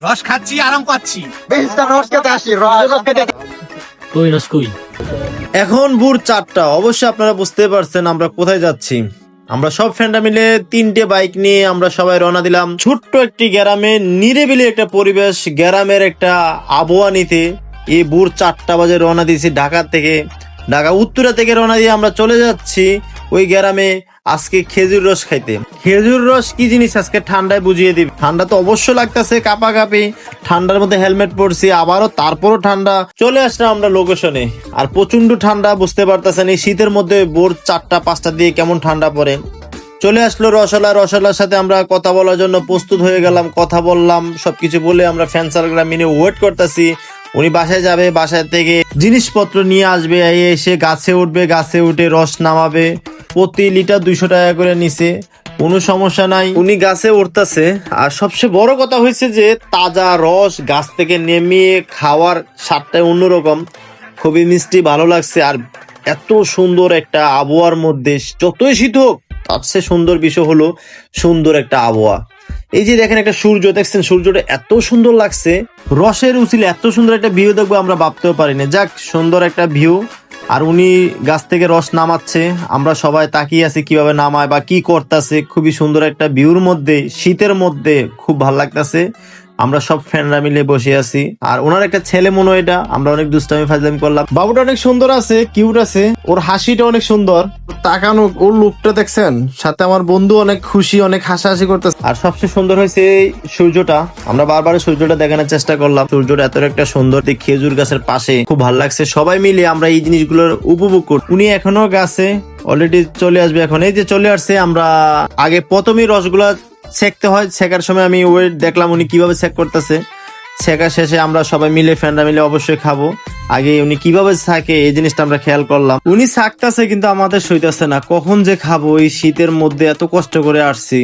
রস খাচ্ছি, আরাম পাচ্ছি। এখন ভোর 4টা। অবশ্যই আপনারা বুঝতে পারছেন আমরা কোথায় যাচ্ছি। আমরা সব ফ্রেন্ডরা মিলে 3টে বাইক নিয়ে আমরা সবাই রওনা দিলাম ছোট্ট একটি গ্রামে, নিরিবিলি একটা পরিবেশ, গ্রামের একটা আবহাওয়া নিতে। এই ভোর 4টা বাজে রওনা দিয়েছি ঢাকা থেকে। ঢাকা উত্তরা থেকে রওনা দিয়ে আমরা চলে যাচ্ছি ওই গ্রামে আজকে খেজুর রস খাইতে। খেজুর রস কি জিনিস আজকে ঠান্ডায় বুঝিয়ে দিবে। ঠান্ডা তো অবশ্য লাগতেছে, কাঁপাকাঁপি, ঠান্ডার মধ্যে হেলমেট পরছি, আবারও তারপরও ঠান্ডা। চলে আসলাম আমরা লোকেশনে, আর প্রচন্ড ঠান্ডা, বুঝতে পারতেছেন এই শীতের মধ্যে ভোর 4টা-5টা দিয়ে কেমন ঠান্ডা পড়ে। চলে আসলো রসলার সাথে আমরা কথা বলার জন্য প্রস্তুত হয়ে গেলাম, কথা বললাম, সবকিছু বলে আমরা ফ্যান সার্কেল মিনে ওয়েট করতেছি। উনি বাসায় যাবে, বাসায় থেকে জিনিসপত্র নিয়ে আসবে, এসে গাছে উঠবে, গাছে উঠে রস নামাবে। প্রতি লিটার 200 টাকা করে নিছে, কোনো সমস্যা নাই। উনি গাছে উঠতেছে। আর সবচেয়ে বড় কথা হয়েছে যে তাজা রস গাছ থেকে নেমিয়ে খাওয়ার স্বাদটাই অন্যরকম, খুবই মিষ্টি, ভালো লাগছে। আর এত সুন্দর একটা আবহাওয়ার মধ্যে, যতই শীত হোক তার চেয়ে সুন্দর বিষয় হলো সুন্দর একটা আবহাওয়া। এই যে দেখেন একটা সূর্য, দেখছেন সূর্যটা এত সুন্দর লাগছে। রসের উচিলে এত সুন্দর একটা ভিউ দেখবো আমরা ভাবতেও পারিনি। যাক, সুন্দর একটা ভিউ। আর উনি গাছ থেকে রস নামাচ্ছে, আমরা সবাই তাকিয়ে আছি কিভাবে নামায় বা কি করতেছে। খুবই সুন্দর একটা ভিউর মধ্যে, শীতের মধ্যে খুব ভালো লাগতেছে। আমরা সব ফ্রেন্ডরা মিলে বসে আছি। আর ওনার একটা ছেলে মনে হয়, এটা আমরা অনেক দুষ্টামি ফাজলামি করলাম। বাবুটা অনেক সুন্দর আছে, কিউট আছে, ওর হাসিটা অনেক সুন্দর, তাকানো ওর লুকটা দেখছেন। সাথে আমার বন্ধু অনেক খুশি, অনেক হাসাহাসি করতেছে। আর সবচেয়ে সুন্দর হয়েছে এই সূর্যটা। আমরা বারবার সূর্যটা দেখানোর চেষ্টা করলাম। সূর্যটা এত একটা সুন্দর, খেজুর গাছের পাশে খুব ভালো লাগছে। সবাই মিলে আমরা এই জিনিসগুলোর উপভোগ করি। উনি এখনো গাছে অলরেডি চলে আসবে এখন। এই যে চলে আসছে। আমরা আগে প্রথমেই রসগুলা ছেঁকতে হয়, ছেঁকার সময় আমি ওয়েট দেখলাম উনি কিভাবে ছেঁক করতেছে। ছেঁকা শেষে আমরা সবাই মিলে, ফ্রেন্ডরা মিলে অবশ্যই খাবো। আগে উনি কিভাবে ছাকে এই জিনিসটা আমরা খেয়াল করলাম। উনি ছাকতেছে কিন্তু আমাদের সইতেছে না, কখন যে খাবো। এই শীতের মধ্যে এত কষ্ট করে আসছি।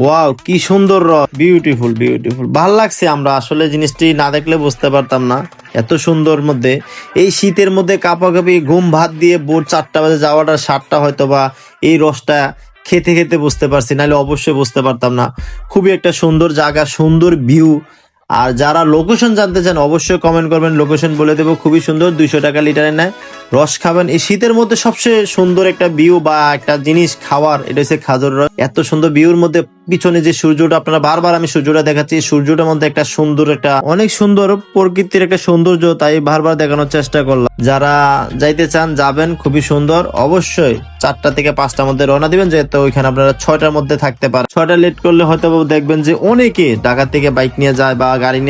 ওয়াও, কি সুন্দর রস, বিউটিফুল বিউটিফুল, ভাল লাগছে। আমরা আসলে জিনিসটি না দেখলে বুঝতে পারতাম না, এত সুন্দর মধ্যে এই শীতের মধ্যে কাঁপাকাঁপি ঘুম ভাত দিয়ে ভোর 4টা বাজে যাওয়াটার স্বাদটা হয়তো বা এই রসটা খেতে খেতে বুঝতে পারছি, নাহলে অবশ্যই বুঝতে পারতাম না। খুবই একটা সুন্দর জায়গা, সুন্দর ভিউ। আর যারা লোকেশন জানতে চান অবশ্যই কমেন্ট করবেন, লোকেশন বলে দেবো। খুবই সুন্দর, 200 টাকা লিটারে নেয়। রস খাবেন এই শীতের মধ্যে, সবচেয়ে সুন্দর একটা ভিউ বা একটা জিনিস খাওয়ার, এটা হচ্ছে খাজুর রস। এত সুন্দর ভিউর মধ্যে পিছনে যে সূর্যটা, আপনারা বারবার আমি সূর্যটা দেখাচ্ছি, সূর্যটার মধ্যে একটা সুন্দর, একটা অনেক সুন্দর প্রকৃতির একটা সৌন্দর্য, তাই বারবার দেখানোর চেষ্টা করলাম। যারা যাইতে চান যাবেন, খুবই সুন্দর। অবশ্যই 4টা থেকে 5টার মধ্যে রওনা দিবেন, যেহেতু ওইখানে আপনারা 6টার মধ্যে থাকতে পারেন। 6টা লেট করলে হয়তো দেখবেন যে অনেকে ঢাকা থেকে বাইক নিয়ে যায় বা গাড়ি নিয়ে